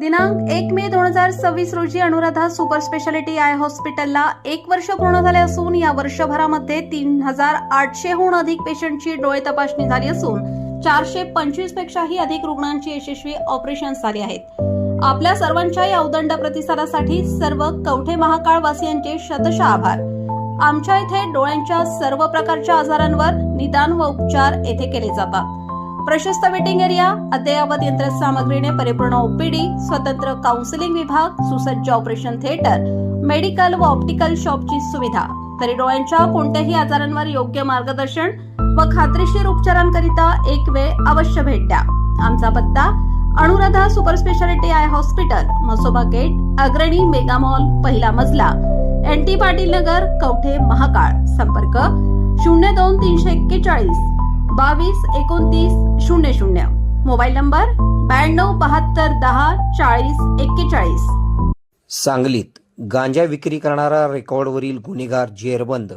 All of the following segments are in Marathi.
दिनांक 1 मे 2026 रोजी अनुराधा सुपर स्पेशालिटी आय हॉस्पिटलला 1 वर्ष पूर्ण झाले असून या वर्षभरामध्ये 3800हून अधिक पेशंटची डोळे तपासणी झाली असून 425 पेक्षाही अधिक रुग्णांची यशस्वी ऑपरेशन्स झाली आहेत। आपल्या सर्वांच्या या उदंड प्रतिसादासाठी सर्व कवठे महाकाळ वासियांचे शतशः आभार। आमच्या इथे डोळ्यांच्या सर्व प्रकारच्या आजारांवर निदान व उपचार येथे केले जातात। प्रशस्त वेटिंग एरिया, अद्ययावत यंत्रसामग्रीने परिपूर्ण ओपीडी, स्वतंत्र काउन्सिलिंग विभाग, सुसज्ज ऑपरेशन थिएटर, मेडिकल व ऑप्टिकल शॉपची सुविधा, तरी डोळ्यांच्या कोणत्याही आजारांवर योग्य मार्गदर्शन व खात्रीशीर उपचारांकरिता एक वेळ अवश्य भेट द्या। आमचा पत्ता Anuradha super speciality eye hospital, Masoba gate, Agrani mega mall, पहिला मजला, NT पाटील नगर, कवठे महाकाळ। संपर्क 02-341 22-29-00, मोबाईल नंबर 92-72-10-40-41। सांगलीत गांजा विक्री करणारा रेकॉर्डवरील गुन्हेगार जेरबंद।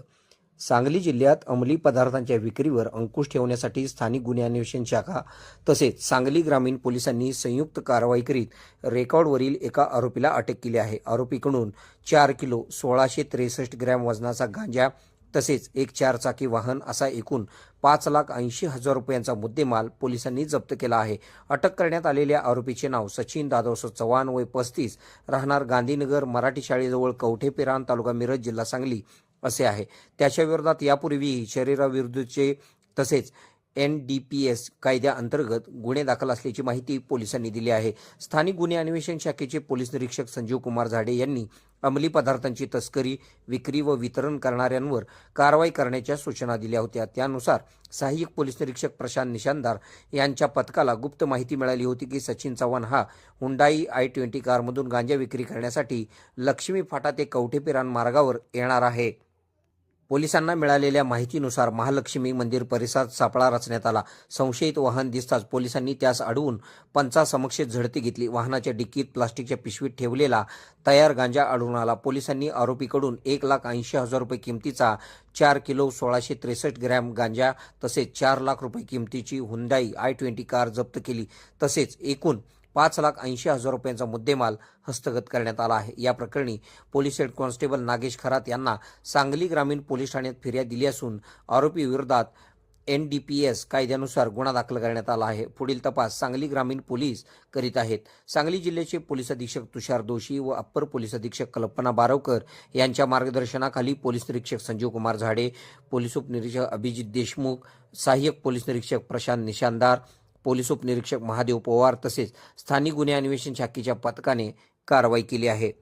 सांगली जिल्ह्यात अंमली पदार्थांच्या विक्रीवर अंकुश ठेवण्यासाठी स्थानिक गुन्हे अन्वेषण शाखा तसेच सांगली ग्रामीण पोलिसांनी संयुक्त कारवाई करीत रेकॉर्डवरील एका आरोपीला अटक केली आहे। आरोपीकडून 4 किलो 1663 ग्रॅम वजनाचा गांजा तसेच एक 4-चाकी वाहन असा एकूण 5,80,000 रुपयांचा मुद्देमाल पोलिसांनी जप्त केला आहे। अटक करण्यात आलेल्या आरोपीचे नाव सचिन दादोस चव्हाण, वय 35, राहणार गांधीनगर, मराठी शाळेजवळ, कवठे पेरान, तालुका मिरज, जिल्हा सांगली असे आहे। त्याच्या विरोधात यापूर्वीही शरीराविरुद्धचे तसेच NDPS कायद्याअंतर्गत गुन्हे दाखल असल्याची माहिती पोलिसांनी दिली आहे। स्थानिक गुन्हे अन्वेषण शाखेचे पोलीस निरीक्षक संजीव कुमार झाडे यांनी अंमली पदार्थांची तस्करी, विक्री व वितरण करणाऱ्यांवर कारवाई करण्याच्या सूचना दिल्या होत्या। त्यानुसार सहाय्यक पोलीस निरीक्षक प्रशांत निशानदार यांच्या पथकाला गुप्त माहिती मिळाली होती की सचिन चव्हाण हा हुंडाई i20 कारमधून गांजा विक्री करण्यासाठी लक्ष्मी फाटा ते कवठे पेरान मार्गावर येणार आहे। पोलिसांना मिळालेल्या माहितीनुसार महालक्ष्मी मंदिर परिसरात सापळा रचण्यात आला। संशयित वाहन दिसताच पोलिसांनी त्यास अडवून पंचासमक्ष झडती घेतली। वाहनाच्या डिक्कीत प्लास्टिकच्या पिशवीत ठेवलेला तयार गांजा आढळून आला। पोलिसांनी आरोपीकडून 1,80,000 रुपये किमतीचा 4 किलो 1663 ग्रॅम गांजा तसेच 4 लाख रुपये किमतीची हुंडाई i20 कार जप्त केली तसेच एकूण 5,80,000 रुपयांचा मुद्देमाल हस्तगत करण्यात आला आहे। या प्रकरणी police head constable Nagesh Kharat यांना सांगली ग्रामीण पोलीस ठाण्यात फिर्याद दिली असून आरोपी विरोधात NDPS कायद्यानुसार गुन्हा दाखल करण्यात आला आहे। पुढील तपास सांगली ग्रामीण पोलीस करीत आहेत। सांगली जिल्ह्याचे पोलीस अधीक्षक तुषार दोशी व अप्पर पोलीस अधीक्षक कल्पना बारवकर यांच्या मार्गदर्शनाखाली पोलीस निरीक्षक संजीव कुमार झाडे, पोलीस उपनिरीक्षक अभिजित देशमुख, सहाय्यक पोलीस निरीक्षक प्रशांत निशानदार, पोलीस उपनिरीक्षक महादेव पवार तसेच स्थानिक गुन्हे अन्वेषण शाखेच्या पथकाने कारवाई केली आहे।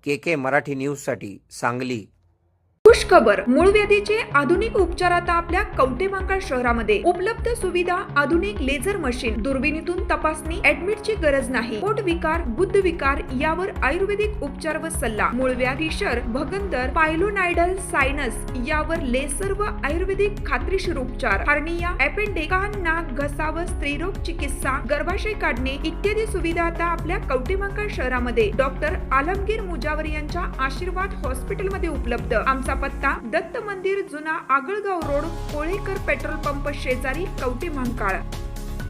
KK मराठी न्यूजसाठी सांगली। खुशखबर, मूळव्याधीचे आधुनिक उपचार आता आपल्या कवठे महाकाळ शहरामध्ये उपलब्ध। सुविधा, आधुनिक लेझर मशीन, दुर्बिणीतून तपासणी, ऍडमिटची गरज नाही। पोट विकार, बुद्ध विकार यावर आयुर्वेदिक उपचार व सल्ला। मूळव्याधी, शर, भगंदर, पायलोनायडल, सायनस यावर लेसर व आयुर्वेदिक खात्रीशीर उपचार। हर्निया, अपेंडिक्स, कान, नाक, घसा व स्त्रीरोग चिकित्सा, गर्भाशय काढणे इत्यादी सुविधा आता आपल्या कवठे महाकाळ शहरामध्ये डॉक्टर आलमगीर मुजावर यांच्या आशीर्वाद हॉस्पिटलमध्ये उपलब्ध। आमचा पत्ता दत्त मंदिर, जुना Agalgaon road, Kolekar petrol pump शेजारी, कवठे महाकाळ।